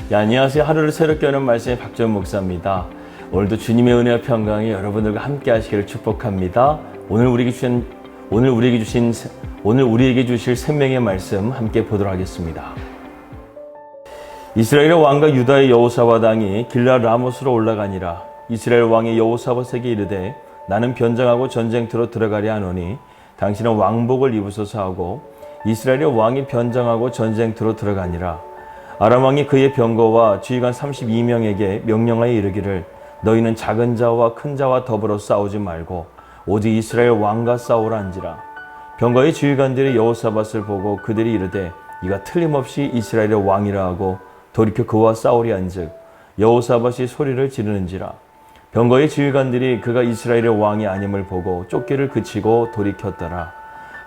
안녕하세요. 하루를 새롭게 하는 말씀의 박전 목사입니다. 오늘도 주님의 은혜와 평강이 여러분들과 함께 하시기를 축복합니다. 오늘 우리에게 주실 생명의 말씀 함께 보도록 하겠습니다. 이스라엘의 왕과 유다의 여호사밧 왕이 길라 라못으로 올라가니라. 이스라엘 왕의 여호사밧에게 이르되 나는 변장하고 전쟁터로 들어가려 하노니 당신은 왕복을 입으소서 하고 이스라엘의 왕이 변장하고 전쟁터로 들어가니라. 아람 왕이 그의 병거와 지휘관 32명에게 명령하여 이르기를 너희는 작은 자와 큰 자와 더불어 싸우지 말고 오직 이스라엘 왕과 싸우라 한지라. 병거의 지휘관들이 여호사밧을 보고 그들이 이르되 이가 틀림없이 이스라엘의 왕이라 하고 돌이켜 그와 싸우리 한즉 여호사밧이 소리를 지르는지라. 병거의 지휘관들이 그가 이스라엘의 왕이 아님을 보고 쫓기를 그치고 돌이켰더라.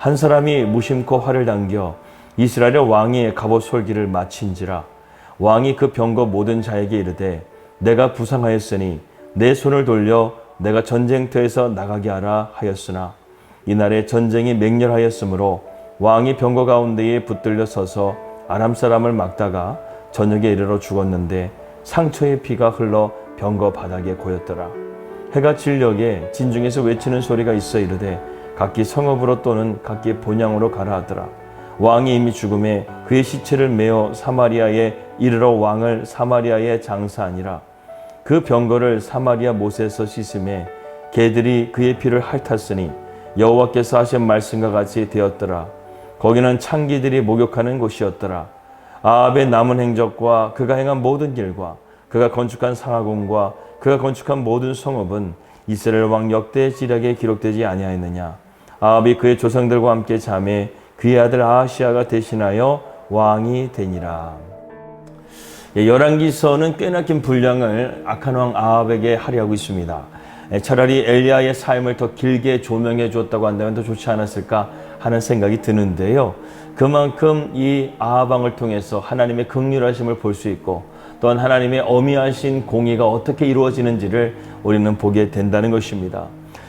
한 사람이 무심코 활을 당겨 이스라엘의 왕이 갑옷 솔기를 마친지라. 왕이 그 병거 모든 자에게 이르되 내가 부상하였으니 내 손을 돌려 내가 전쟁터에서 나가게 하라 하였으나 이날에 전쟁이 맹렬하였으므로 왕이 병거 가운데에 붙들려 서서 아람 사람을 막다가 저녁에 이르러 죽었는데 상처의 피가 흘러 병거 바닥에 고였더라. 해가 질녘에 진중에서 외치는 소리가 있어 이르되 각기 성읍으로 또는 각기 본향으로 가라 하더라. 왕이 이미 죽음에 그의 시체를 메어 사마리아에 이르러 왕을 사마리아에 장사하니라. 그 병거를 사마리아 못에서 씻음에 개들이 그의 피를 핥았으니 여호와께서 하신 말씀과 같이 되었더라. 거기는 창기들이 목욕하는 곳이었더라. 아합의 남은 행적과 그가 행한 모든 일과 그가 건축한 상하궁과 그가 건축한 모든 성읍은 이스라엘 왕 역대 지략에 기록되지 아니하였느냐. 아합이 그의 조상들과 함께 잠에 그의 아들 아하시아가 대신하여 왕이 되니라. 열왕기서는 꽤나 긴 분량을 악한 왕 아합에게 할애하고 있습니다. 차라리 엘리야의 삶을 더 길게 조명해 주었다고 한다면 더 좋지 않았을까 하는 생각이 드는데요. 그만큼 이 아합 왕을 통해서 하나님의 긍휼하심을 볼 수 있고 또한 하나님의 어미하신 공의가 어떻게 이루어지는지를 우리는 보게 된다는 것입니다.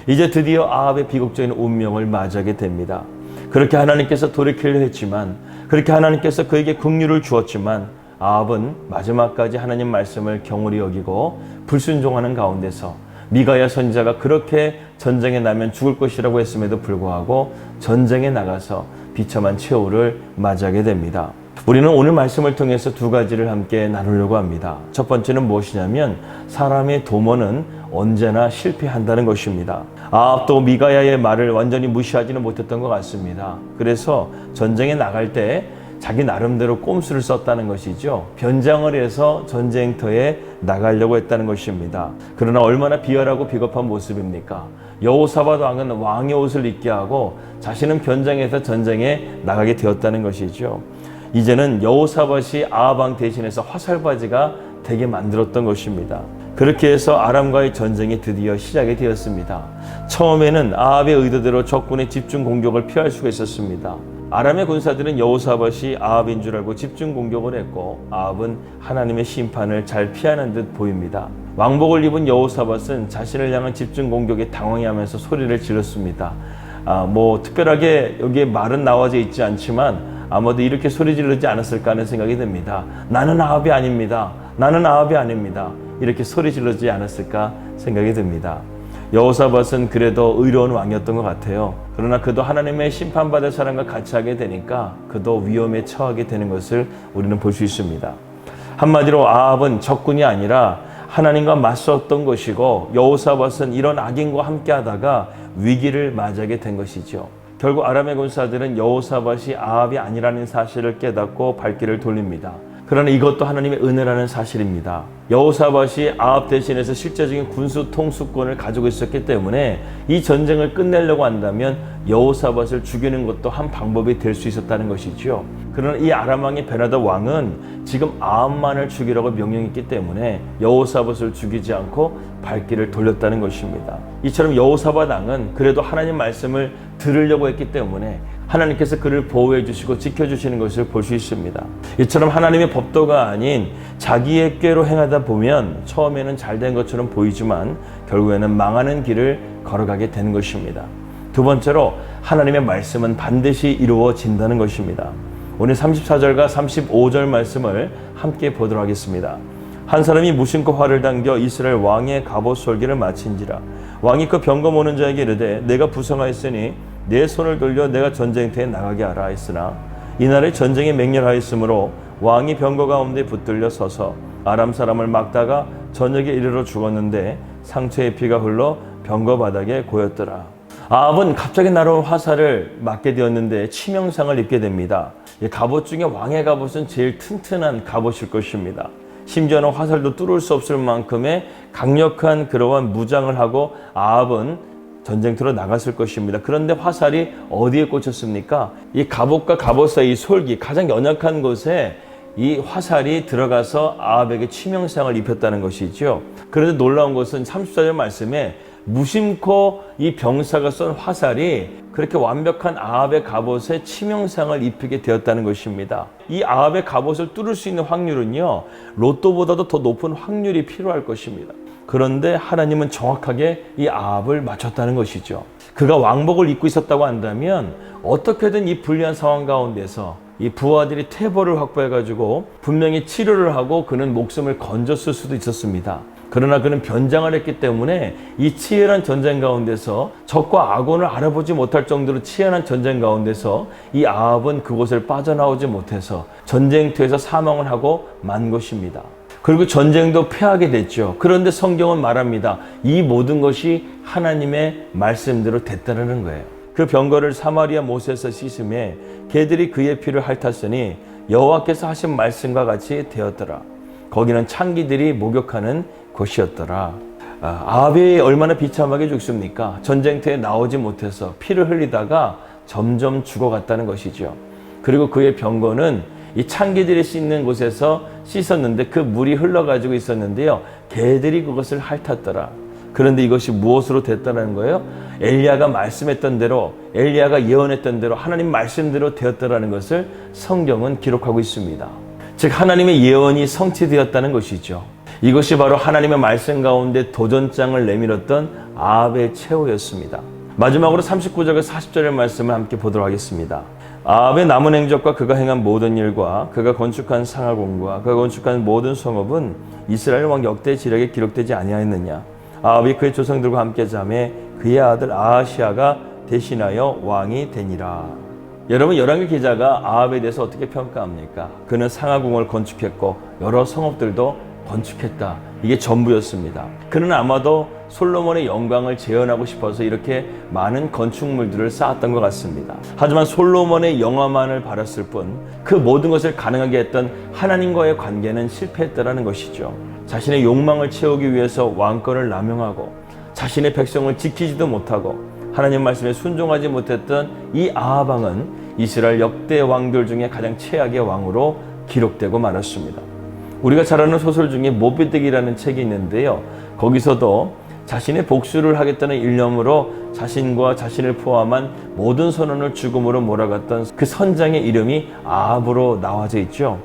이제 드디어 아합의 비극적인 운명을 맞이하게 됩니다. 그렇게 하나님께서 돌이키려 했지만, 그렇게 하나님께서 그에게 긍휼을 주었지만 아합은 마지막까지 하나님 말씀을 경홀히 여기고 불순종하는 가운데서 미가야 선지자가 그렇게 전쟁에 나면 죽을 것이라고 했음에도 불구하고 전쟁에 나가서 비참한 최후를 맞이하게 됩니다. 우리는 오늘 말씀을 통해서 두 가지를 함께 나누려고 합니다. 첫 번째는 무엇이냐면 사람의 도모는 언제나 실패한다는 것입니다. 아합도 미가야의 말을 완전히 무시하지는 못했던 것 같습니다. 그래서 전쟁에 나갈 때 자기 나름대로 꼼수를 썼다는 것이죠. 변장을 해서 전쟁터에 나가려고 했다는 것입니다. 그러나 얼마나 비열하고 비겁한 모습입니까? 여호사밧 왕은 왕의 옷을 입게 하고 자신은 변장해서 전쟁에 나가게 되었다는 것이죠. 이제는 여호사밧이 아합 왕 대신해서 화살바지가 되게 만들었던 것입니다. 그렇게 해서 아람과의 전쟁이 드디어 시작이 되었습니다. 처음에는 아합의 의도대로 적군의 집중 공격을 피할 수가 있었습니다. 아람의 군사들은 여호사밧이 아합인 줄 알고 집중 공격을 했고 아합은 하나님의 심판을 잘 피하는 듯 보입니다. 왕복을 입은 여호사밧은 자신을 향한 집중 공격에 당황해하면서 소리를 질렀습니다. 특별하게 여기에 말은 나와져 있지 않지만 아마도 이렇게 소리 지르지 않았을까 하는 생각이 듭니다. 나는 아합이 아닙니다. 나는 아합이 아닙니다. 이렇게 소리 지르지 않았을까 생각이 듭니다. 여호사밧은 그래도 의로운 왕이었던 것 같아요. 그러나 그도 하나님의 심판받을 사람과 같이 하게 되니까 그도 위험에 처하게 되는 것을 우리는 볼 수 있습니다. 한마디로 아합은 적군이 아니라 하나님과 맞섰던 것이고 여호사밧은 이런 악인과 함께 하다가 위기를 맞이하게 된 것이죠. 결국 아람의 군사들은 여호사밧이 아합이 아니라는 사실을 깨닫고 발길을 돌립니다. 그러나 이것도 하나님의 은혜라는 사실입니다. 여호사밧이 아합 대신해서 실제적인 군수 통수권을 가지고 있었기 때문에 이 전쟁을 끝내려고 한다면 여호사밧을 죽이는 것도 한 방법이 될 수 있었다는 것이죠. 그러나 이 아람 왕의 베나다 왕은 지금 아합만을 죽이라고 명령했기 때문에 여호사밧을 죽이지 않고 발길을 돌렸다는 것입니다. 이처럼 여호사밧 왕은 그래도 하나님 말씀을 들으려고 했기 때문에 하나님께서 그를 보호해 주시고 지켜주시는 것을 볼 수 있습니다. 이처럼 하나님의 법도가 아닌 자기의 꾀로 행하다 보면 처음에는 잘된 것처럼 보이지만 결국에는 망하는 길을 걸어가게 되는 것입니다. 두 번째로 하나님의 말씀은 반드시 이루어진다는 것입니다. 오늘 34절과 35절 말씀을 함께 보도록 하겠습니다. 한 사람이 무심코 활을 당겨 이스라엘 왕의 갑옷 솔기를 마친지라. 왕이 그 병거 모는 자에게 이르되 내가 부성하였으니 내 손을 돌려 내가 전쟁터에 나가게 하라 했으나 이날에 전쟁이 맹렬하였으므로 왕이 병거 가운데 붙들려 서서 아람 사람을 막다가 저녁에 이르러 죽었는데 상처의 피가 흘러 병거 바닥에 고였더라. 아합은 갑자기 날아온 화살을 맞게 되었는데 치명상을 입게 됩니다. 갑옷 중에 왕의 갑옷은 제일 튼튼한 갑옷일 것입니다. 심지어는 화살도 뚫을 수 없을 만큼의 강력한 그러한 무장을 하고 아합은 전쟁터로 나갔을 것입니다. 그런데 화살이 어디에 꽂혔습니까? 이 갑옷과 갑옷 사이 솔기, 가장 연약한 곳에 이 화살이 들어가서 아합에게 치명상을 입혔다는 것이죠. 그런데 놀라운 것은 34절 말씀에 무심코 이 병사가 쏜 화살이 그렇게 완벽한 아합의 갑옷에 치명상을 입히게 되었다는 것입니다. 이 아합의 갑옷을 뚫을 수 있는 확률은요, 로또보다도 더 높은 확률이 필요할 것입니다. 그런데 하나님은 정확하게 이 아합을 맞췄다는 것이죠. 그가 왕복을 입고 있었다고 한다면 어떻게든 이 불리한 상황 가운데서 이 부하들이 퇴보를 확보해가지고 분명히 치료를 하고 그는 목숨을 건졌을 수도 있었습니다. 그러나 그는 변장을 했기 때문에 이 치열한 전쟁 가운데서 적과 악원을 알아보지 못할 정도로 치열한 전쟁 가운데서 이 아합은 그곳을 빠져나오지 못해서 전쟁터에서 사망을 하고 만 것입니다. 그리고 전쟁도 패하게 됐죠. 그런데 성경은 말합니다. 이 모든 것이 하나님의 말씀대로 됐다는 거예요. 그 병거를 사마리아 못에서 씻음에 개들이 그의 피를 핥았으니 여호와께서 하신 말씀과 같이 되었더라. 거기는 창기들이 목욕하는 곳이었더라. 아합이 얼마나 비참하게 죽습니까? 전쟁터에 나오지 못해서 피를 흘리다가 점점 죽어갔다는 것이죠. 그리고 그의 병거는 이 창기들이 씻는 곳에서 씻었는데 그 물이 흘러가지고 있었는데요. 개들이 그것을 핥았더라. 그런데 이것이 무엇으로 됐다는 거예요? 엘리야가 말씀했던 대로, 엘리야가 예언했던 대로 하나님 말씀대로 되었다는 것을 성경은 기록하고 있습니다. 즉 하나님의 예언이 성취되었다는 것이죠. 이것이 바로 하나님의 말씀 가운데 도전장을 내밀었던 아합의 최후였습니다. 마지막으로 39절과 40절의 말씀을 함께 보도록 하겠습니다. 아합의 남은 행적과 그가 행한 모든 일과 그가 건축한 상하궁과 그가 건축한 모든 성읍은 이스라엘 왕 역대 지략에 기록되지 아니하였느냐. 아합이 그의 조상들과 함께 잠에 그의 아들 아하시아가 대신하여 왕이 되니라. 여러분, 열왕기 기자가 아합에 대해서 어떻게 평가합니까? 그는 상하궁을 건축했고 여러 성읍들도 건축했다. 이게 전부였습니다. 그는 아마도 솔로몬의 영광을 재현하고 싶어서 이렇게 많은 건축물들을 쌓았던 것 같습니다. 하지만 솔로몬의 영화만을 바랐을 뿐 그 모든 것을 가능하게 했던 하나님과의 관계는 실패했다는 것이죠. 자신의 욕망을 채우기 위해서 왕권을 남용하고 자신의 백성을 지키지도 못하고 하나님 말씀에 순종하지 못했던 이 아합 왕은 이스라엘 역대 왕들 중에 가장 최악의 왕으로 기록되고 말았습니다. 우리가 잘 아는 소설 중에 모비딕이라는 책이 있는데요. 거기서도 자신의 복수를 하겠다는 일념으로 자신과 자신을 포함한 모든 선원을 죽음으로 몰아갔던 그 선장의 이름이 아합으로 나와져 있죠.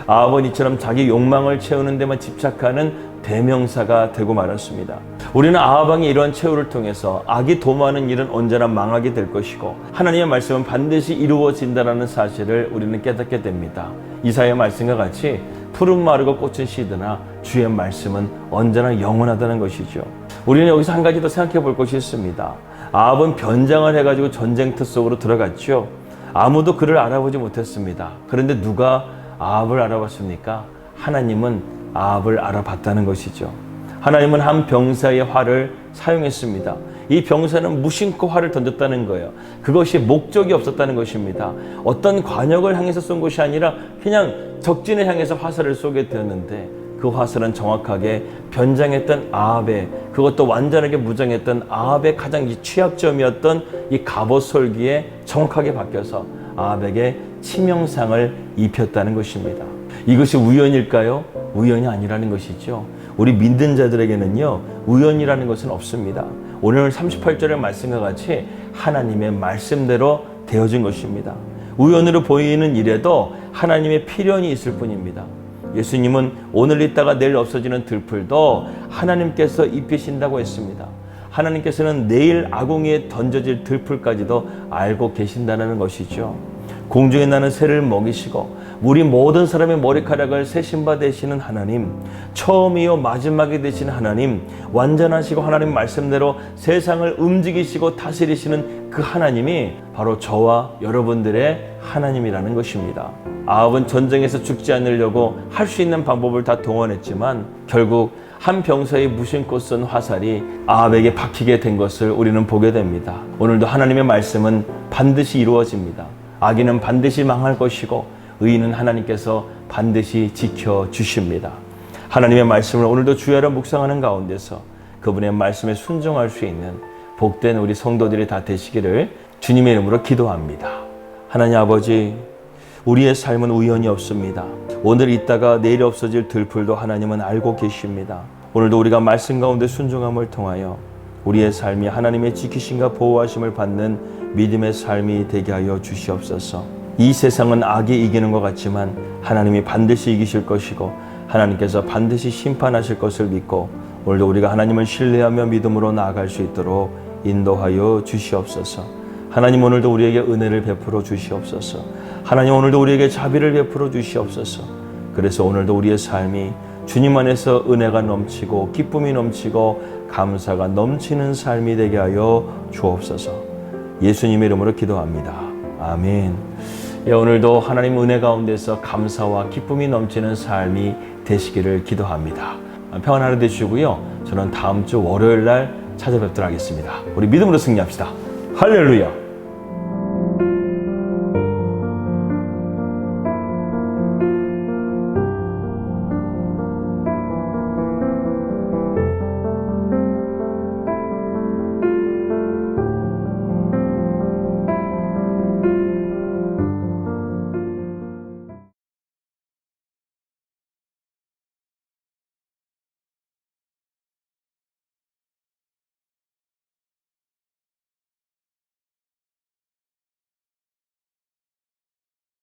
아합은 이처럼 자기 욕망을 채우는 데만 집착하는 대명사가 되고 말았습니다. 우리는 아합 왕의 이러한 최후를 통해서 악이 도모하는 일은 언제나 망하게 될 것이고 하나님의 말씀은 반드시 이루어진다는 사실을 우리는 깨닫게 됩니다. 이사야 말씀과 같이 푸른 마르고 꽃은 시드나 주의 말씀은 언제나 영원하다는 것이죠. 우리는 여기서 한 가지 더 생각해 볼 것이 있습니다. 아합은 변장을 해가지고 전쟁터 속으로 들어갔죠. 아무도 그를 알아보지 못했습니다. 그런데 누가 아합을 알아봤습니까? 하나님은 아합을 알아봤다는 것이죠. 하나님은 한 병사의 활을 사용했습니다. 이 병사는 무심코 활을 던졌다는 거예요. 그것이 목적이 없었다는 것입니다. 어떤 관역을 향해서 쏜 것이 아니라 그냥 적진을 향해서 화살을 쏘게 되었는데 그 화살은 정확하게 변장했던 아합의, 그것도 완전하게 무장했던 아합의 가장 취약점이었던 이 갑옷 솔기에 정확하게 바뀌어서 아합에게 치명상을 입혔다는 것입니다. 이것이 우연일까요? 우연이 아니라는 것이죠. 우리 믿는 자들에게는요, 우연이라는 것은 없습니다. 오늘 38절의 말씀과 같이 하나님의 말씀대로 되어진 것입니다. 우연으로 보이는 일에도 하나님의 필연이 있을 뿐입니다. 예수님은 오늘 있다가 내일 없어지는 들풀도 하나님께서 입히신다고 했습니다. 하나님께서는 내일 아궁이에 던져질 들풀까지도 알고 계신다는 것이죠. 공중에 나는 새를 먹이시고 우리 모든 사람의 머리카락을 세신바 되시는 하나님, 처음이요 마지막이 되시는 하나님, 완전하시고 하나님 말씀대로 세상을 움직이시고 다스리시는 그 하나님이 바로 저와 여러분들의 하나님이라는 것입니다. 아합은 전쟁에서 죽지 않으려고 할 수 있는 방법을 다 동원했지만 결국 한 병사의 무심코 쏜 화살이 아합에게 박히게 된 것을 우리는 보게 됩니다. 오늘도 하나님의 말씀은 반드시 이루어집니다. 악인은 반드시 망할 것이고 의인은 하나님께서 반드시 지켜주십니다. 하나님의 말씀을 오늘도 주야로 묵상하는 가운데서 그분의 말씀에 순종할 수 있는 복된 우리 성도들이 다 되시기를 주님의 이름으로 기도합니다. 하나님 아버지, 우리의 삶은 우연이 없습니다. 오늘 있다가 내일 없어질 들풀도 하나님은 알고 계십니다. 오늘도 우리가 말씀 가운데 순종함을 통하여 우리의 삶이 하나님의 지키심과 보호하심을 받는 믿음의 삶이 되게 하여 주시옵소서. 이 세상은 악이 이기는 것 같지만 하나님이 반드시 이기실 것이고 하나님께서 반드시 심판하실 것을 믿고 오늘도 우리가 하나님을 신뢰하며 믿음으로 나아갈 수 있도록 인도하여 주시옵소서. 하나님 오늘도 우리에게 은혜를 베풀어 주시옵소서. 하나님 오늘도 우리에게 자비를 베풀어 주시옵소서. 그래서 오늘도 우리의 삶이 주님 안에서 은혜가 넘치고 기쁨이 넘치고 감사가 넘치는 삶이 되게 하여 주옵소서. 예수님의 이름으로 기도합니다. 아멘. 오늘도 하나님 은혜 가운데서 감사와 기쁨이 넘치는 삶이 되시기를 기도합니다. 평안 하루 되시고요. 저는 다음 주 월요일 날 찾아뵙도록 하겠습니다. 우리 믿음으로 승리합시다. 할렐루야.